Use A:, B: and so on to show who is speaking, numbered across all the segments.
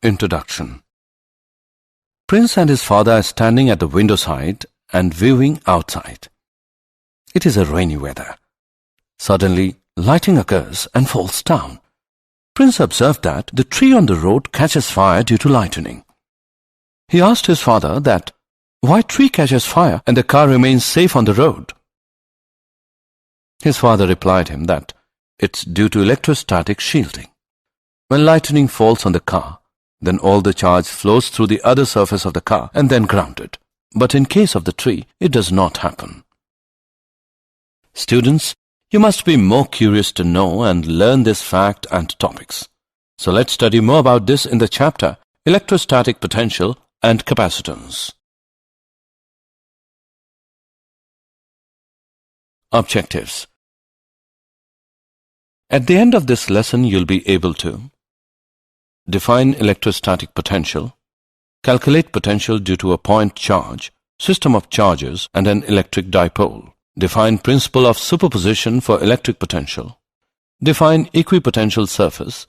A: Introduction. Prince and his father are standing at the window side and viewing outside. It is a rainy weather. Suddenly, lightning occurs and falls down. Prince observed that the tree on the road catches fire due to lightning. He asked his father that why tree catches fire and the car remains safe on the road. His father replied him that it's due to electrostatic shielding. When lightning falls on the car, then all the charge flows through the other surface of the car and then grounded. But in case of the tree, it does not happen. Students, you must be more curious to know and learn this fact and topics. So let's study more about this in the chapter Electrostatic Potential and Capacitance. Objectives. At the end of this lesson, you'll be able to define electrostatic potential, calculate potential due to a point charge, system of charges, and an electric dipole, define principle of superposition for electric potential, define equipotential surface,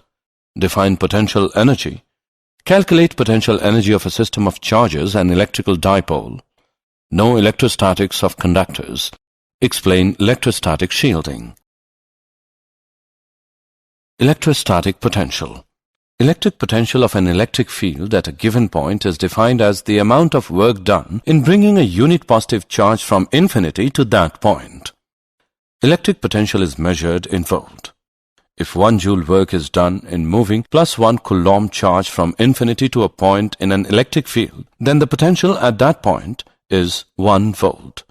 A: define potential energy, calculate potential energy of a system of charges and electrical dipole, know electrostatics of conductors, explain electrostatic shielding. Electrostatic potential. Electric potential of an electric field at a given point is defined as the amount of work done in bringing a unit positive charge from infinity to that point. Electric potential is measured in volt. If 1 joule work is done in moving plus 1 coulomb charge from infinity to a point in an electric field, then the potential at that point is 1 volt.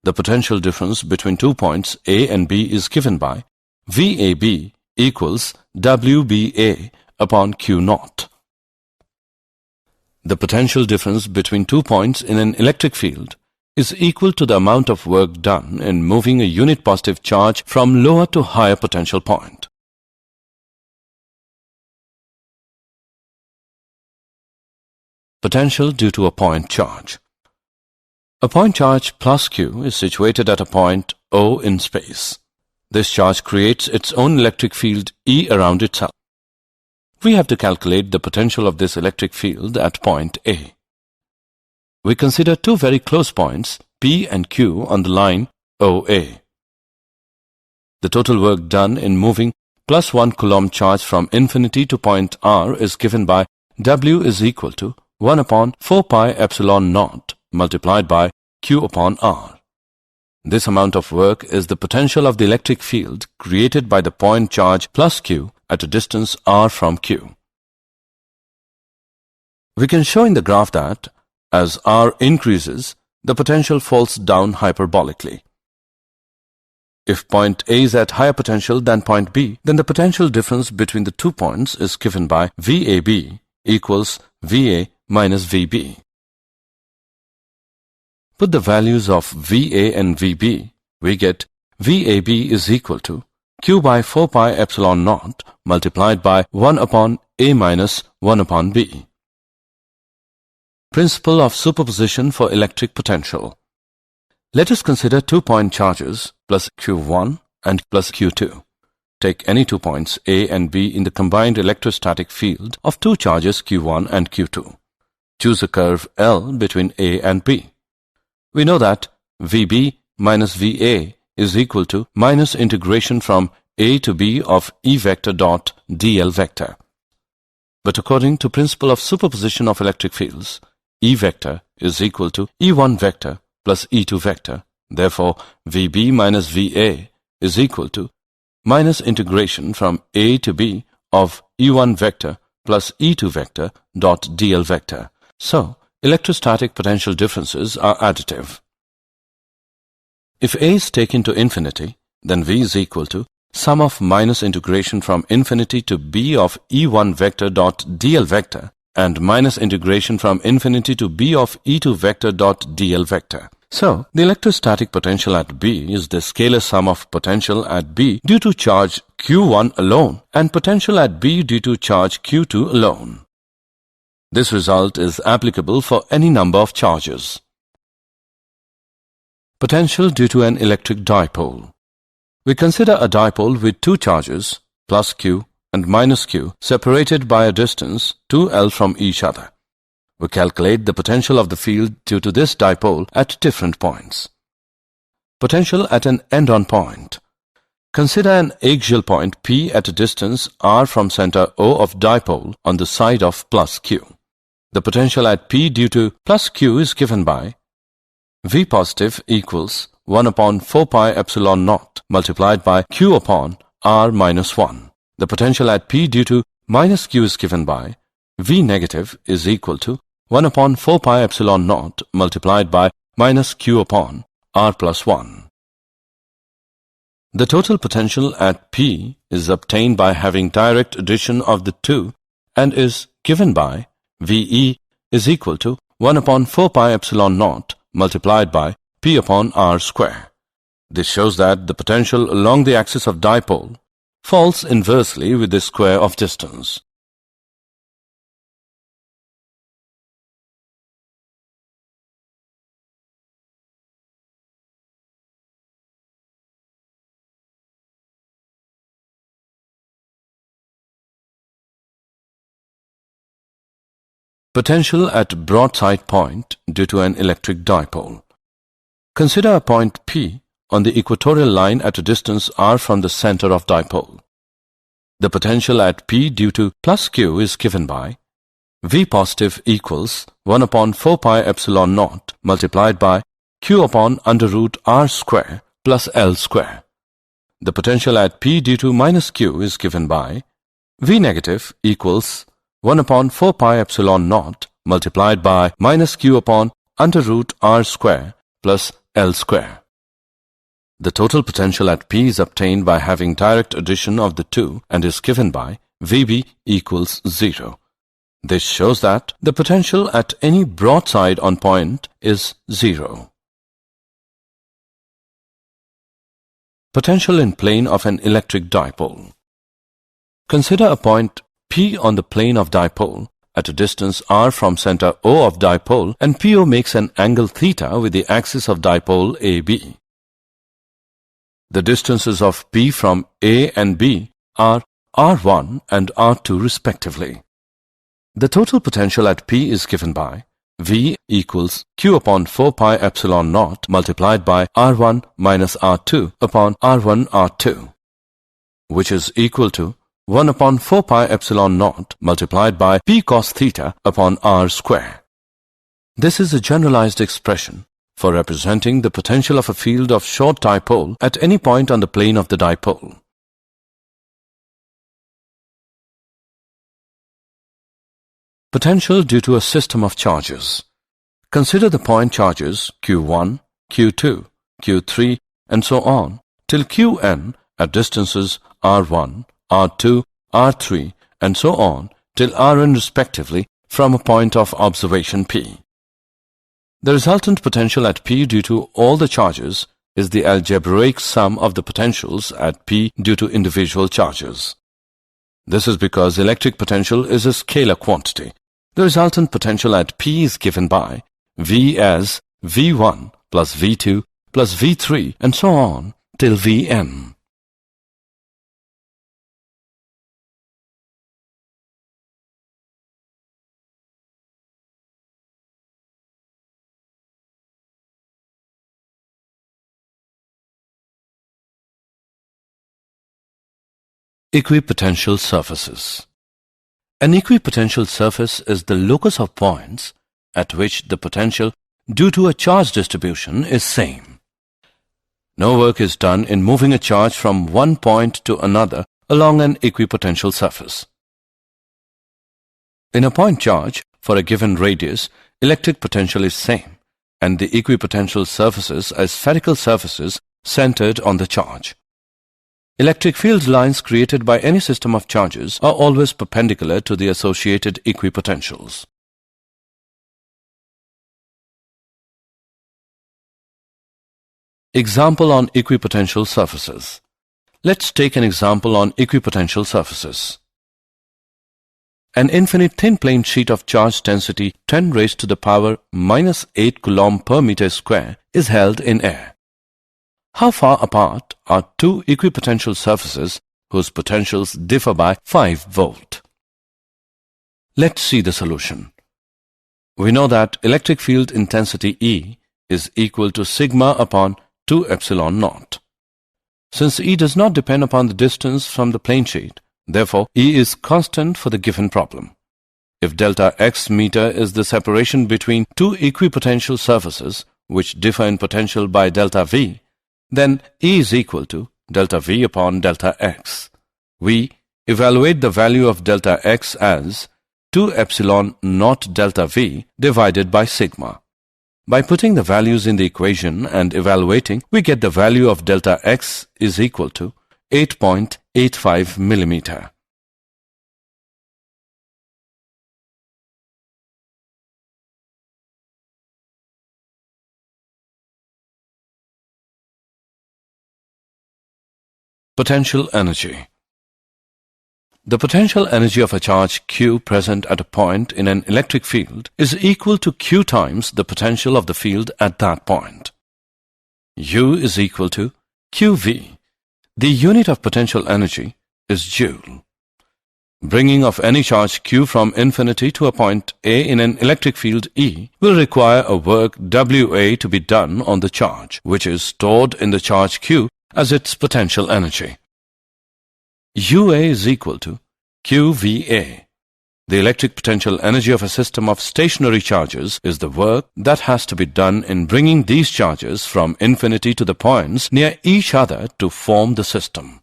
A: The potential difference between 2 points A and B is given by VAB equals WBA upon Q naught. The potential difference between 2 points in an electric field is equal to the amount of work done in moving a unit positive charge from lower to higher potential point. Potential due to a point charge. A point charge plus Q is situated at a point O in space. This charge creates its own electric field E around itself. We have to calculate the potential of this electric field at point A. We consider two very close points, P and Q, on the line OA. The total work done in moving plus 1 coulomb charge from infinity to point R is given by W is equal to 1 upon 4 pi epsilon naught multiplied by Q upon R. This amount of work is the potential of the electric field created by the point charge plus Q at a distance R from Q. We can show in the graph that, as R increases, the potential falls down hyperbolically. If point A is at higher potential than point B, then the potential difference between the 2 points is given by VAB equals VA minus VB. Put the values of VA and VB, we get VAB is equal to Q by 4 pi epsilon naught multiplied by 1 upon A minus 1 upon B. Principle of superposition for electric potential. Let us consider 2 point charges plus Q1 and plus Q2. Take any 2 points A and B in the combined electrostatic field of 2 charges Q1 and Q2. Choose a curve L between A and B. We know that VB minus VA is equal to minus integration from A to B of E vector dot dl vector. But according to principle of superposition of electric fields, E vector is equal to E1 vector plus E2 vector. Therefore, VB minus VA is equal to minus integration from A to B of E1 vector plus E2 vector dot dl vector. So, electrostatic potential differences are additive. If A is taken to infinity, then V is equal to sum of minus integration from infinity to B of E1 vector dot dl vector and minus integration from infinity to B of E2 vector dot dl vector. So, the electrostatic potential at B is the scalar sum of potential at B due to charge Q1 alone and potential at B due to charge Q2 alone. This result is applicable for any number of charges. Potential due to an electric dipole. We consider a dipole with 2 charges, plus Q and minus q separated by a distance 2L from each other. We calculate the potential of the field due to this dipole at different points. Potential at an end-on point. Consider an axial point P at a distance r from center O of dipole on the side of plus q. The potential at P due to plus q is given by V positive equals 1 upon 4 pi epsilon naught multiplied by q upon r minus 1. The potential at P due to minus q is given by V negative is equal to 1 upon 4 pi epsilon naught multiplied by minus q upon r plus 1. The total potential at P is obtained by having direct addition of the two and is given by VE is equal to 1 upon 4 pi epsilon naught multiplied by P upon r square. This shows that the potential along the axis of dipole falls inversely with the square of distance. Potential at broadside point due to an electric dipole. Consider a point P on the equatorial line at a distance r from the center of dipole. The potential at P due to plus q is given by V positive equals 1 upon 4 pi epsilon naught multiplied by q upon under root r square plus L square. The potential at P due to minus q is given by V negative equals 1 upon 4 pi epsilon naught multiplied by minus q upon under root r square plus L square. The total potential at P is obtained by having direct addition of the two and is given by VB equals 0. This shows that the potential at any broadside on point is 0. Potential in plane of an electric dipole. Consider a point P on the plane of dipole at a distance r from center O of dipole, and PO makes an angle theta with the axis of dipole AB. The distances of P from A and B are R1 and R2 respectively. The total potential at P is given by V equals Q upon 4 pi epsilon naught multiplied by R1 minus R2 upon R1 R2, which is equal to 1 upon 4 pi epsilon naught multiplied by P cos theta upon R square. This is a generalized expression for representing the potential of a field of short dipole at any point on the plane of the dipole. Potential due to a system of charges. Consider the point charges Q1, Q2, Q3 and so on till Qn at distances R1, R2, R3 and so on till Rn respectively from a point of observation P. The resultant potential at P due to all the charges is the algebraic sum of the potentials at P due to individual charges. This is because electric potential is a scalar quantity. The resultant potential at P is given by V as V1 plus V2 plus V3 and so on till Vn. Equipotential surfaces. An equipotential surface is the locus of points at which the potential due to a charge distribution is same. No work is done in moving a charge from one point to another along an equipotential surface. In a point charge for a given radius, electric potential is same, and the equipotential surfaces are spherical surfaces centered on the charge. Electric field lines created by any system of charges are always perpendicular to the associated equipotentials. Example on equipotential surfaces. Let's take an example on equipotential surfaces. An infinite thin plane sheet of charge density 10 raised to the power minus 8 coulomb per meter square is held in air. How far apart are two equipotential surfaces whose potentials differ by 5 volt. Let's see the solution. We know that electric field intensity E is equal to sigma upon 2 epsilon naught. Since E does not depend upon the distance from the plane sheet, therefore E is constant for the given problem. If delta x meter is the separation between two equipotential surfaces which differ in potential by delta V, then E is equal to delta V upon delta x. We evaluate the value of delta x as 2 epsilon naught delta V divided by sigma. By putting the values in the equation and evaluating, we get the value of delta x is equal to 8.85 millimeter. Potential energy. The potential energy of a charge Q present at a point in an electric field is equal to Q times the potential of the field at that point. U is equal to QV. The unit of potential energy is joule. Bringing of any charge Q from infinity to a point A in an electric field E will require a work WA to be done on the charge, which is stored in the charge Q as its potential energy. UA is equal to QVA. The electric potential energy of a system of stationary charges is the work that has to be done in bringing these charges from infinity to the points near each other to form the system.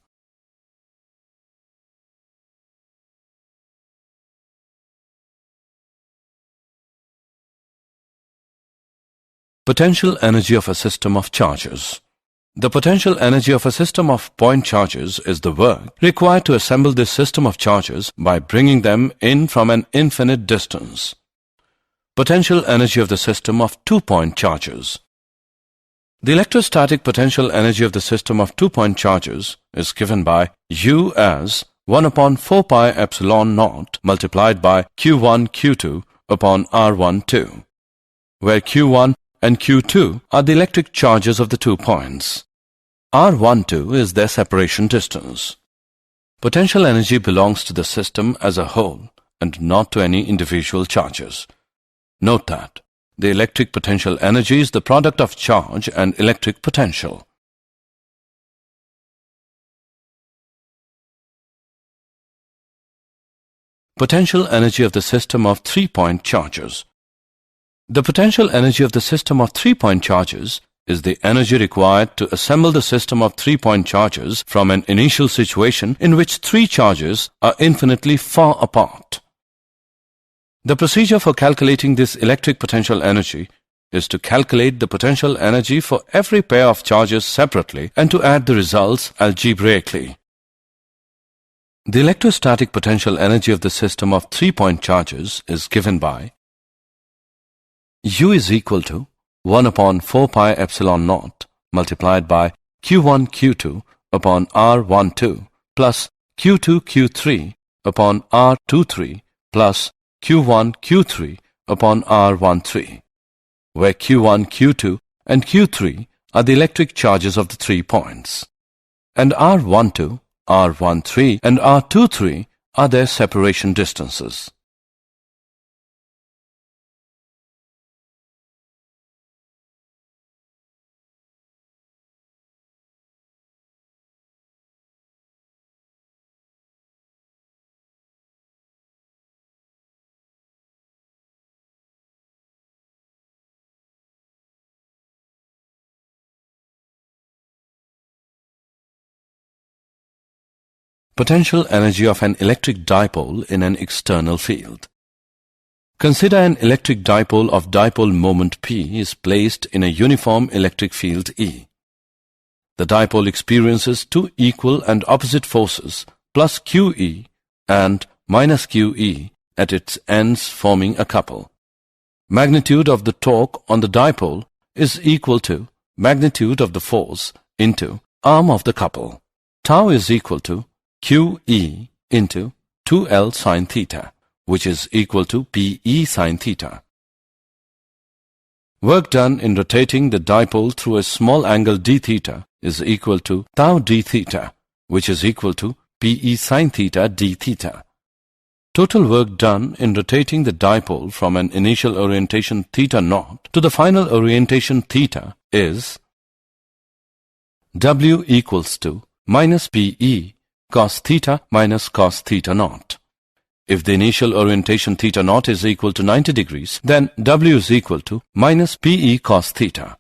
A: Potential energy of a system of charges. The potential energy of a system of point charges is the work required to assemble this system of charges by bringing them in from an infinite distance. Potential energy of the system of two-point charges. The electrostatic potential energy of the system of two-point charges is given by U as 1 upon 4 pi epsilon naught multiplied by Q1 Q2 upon R12, where Q1 and Q2 are the electric charges of the 2 points. R12 is their separation distance. Potential energy belongs to the system as a whole and not to any individual charges. Note that the electric potential energy is the product of charge and electric potential. Potential energy of the system of 3-point charges. The potential energy of the system of 3-point charges is the energy required to assemble the system of 3-point charges from an initial situation in which 3 charges are infinitely far apart. The procedure for calculating this electric potential energy is to calculate the potential energy for every pair of charges separately and to add the results algebraically. The electrostatic potential energy of the system of 3-point charges is given by U is equal to 1 upon 4 pi epsilon naught multiplied by Q1 Q2 upon R12 plus Q2 Q3 upon R23 plus Q1 Q3 upon R13, where Q1 Q2 and Q3 are the electric charges of the 3 points, and R12, R13 and R23 are their separation distances. Potential energy of an electric dipole in an external field. Consider an electric dipole of dipole moment P is placed in a uniform electric field E. The dipole experiences 2 equal and opposite forces plus QE and minus QE at its ends forming a couple. Magnitude of the torque on the dipole is equal to magnitude of the force into arm of the couple. Tau is equal to QE into 2L sin theta, which is equal to PE sin theta. Work done in rotating the dipole through a small angle d theta is equal to tau d theta, which is equal to Pe sin theta d theta. Total work done in rotating the dipole from an initial orientation theta naught to the final orientation theta is W equals to minus Pe cos theta minus cos theta naught. If the initial orientation theta naught is equal to 90 degrees, then W is equal to minus Pe cos theta.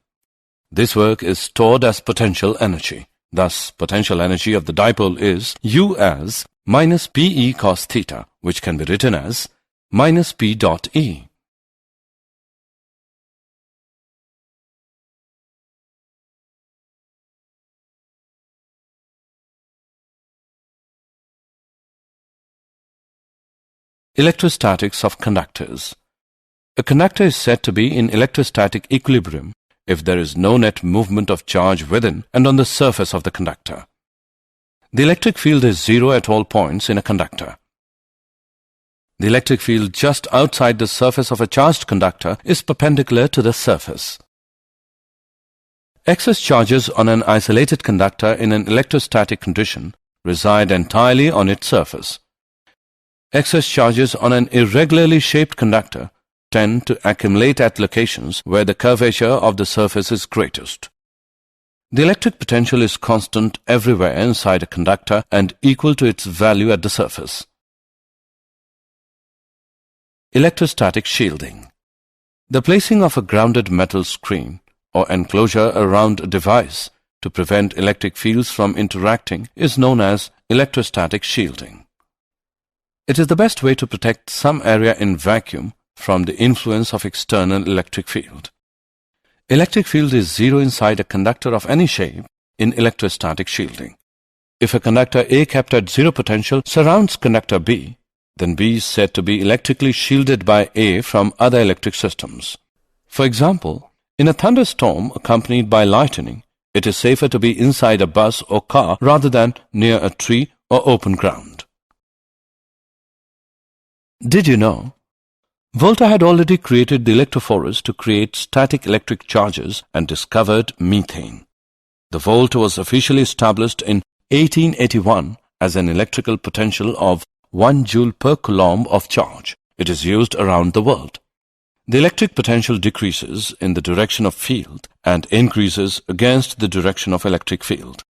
A: This work is stored as potential energy. Thus, potential energy of the dipole is U as minus Pe cos theta, which can be written as minus P dot E. Electrostatics of conductors. A conductor is said to be in electrostatic equilibrium if there is no net movement of charge within and on the surface of the conductor. The electric field is zero at all points in a conductor. The electric field just outside the surface of a charged conductor is perpendicular to the surface. Excess charges on an isolated conductor in an electrostatic condition reside entirely on its surface. Excess charges on an irregularly shaped conductor tend to accumulate at locations where the curvature of the surface is greatest. The electric potential is constant everywhere inside a conductor and equal to its value at the surface. Electrostatic shielding. The placing of a grounded metal screen or enclosure around a device to prevent electric fields from interacting is known as electrostatic shielding. It is the best way to protect some area in vacuum from the influence of external electric field. Electric field is zero inside a conductor of any shape in electrostatic shielding. If a conductor A kept at zero potential surrounds conductor B, then B is said to be electrically shielded by A from other electric systems. For example, in a thunderstorm accompanied by lightning, it is safer to be inside a bus or car rather than near a tree or open ground. Did you know? Volta had already created the electrophorus to create static electric charges and discovered methane. The volt was officially established in 1881 as an electrical potential of 1 joule per coulomb of charge. It is used around the world. The electric potential decreases in the direction of field and increases against the direction of electric field.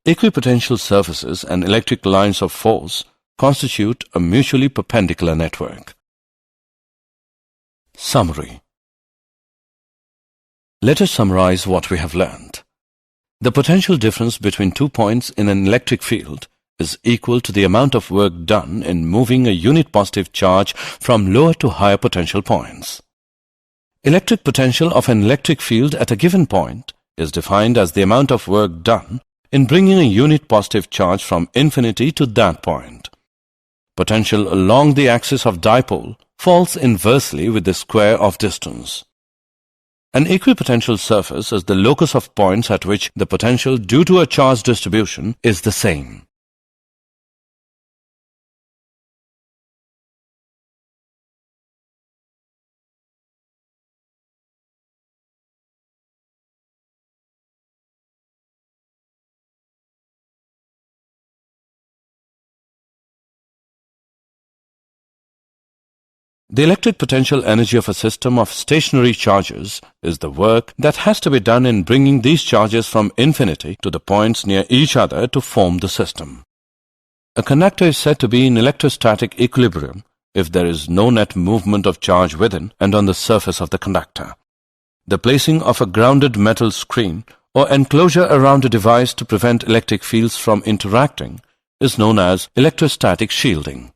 A: Equipotential surfaces and electric lines of force constitute a mutually perpendicular network. Summary. Let us summarize what we have learned. The potential difference between 2 points in an electric field is equal to the amount of work done in moving a unit positive charge from lower to higher potential points. Electric potential of an electric field at a given point is defined as the amount of work done in bringing a unit positive charge from infinity to that point. Potential along the axis of dipole falls inversely with the square of distance. An equipotential surface is the locus of points at which the potential due to a charge distribution is the same. The electric potential energy of a system of stationary charges is the work that has to be done in bringing these charges from infinity to the points near each other to form the system. A conductor is said to be in electrostatic equilibrium if there is no net movement of charge within and on the surface of the conductor. The placing of a grounded metal screen or enclosure around a device to prevent electric fields from interacting is known as electrostatic shielding.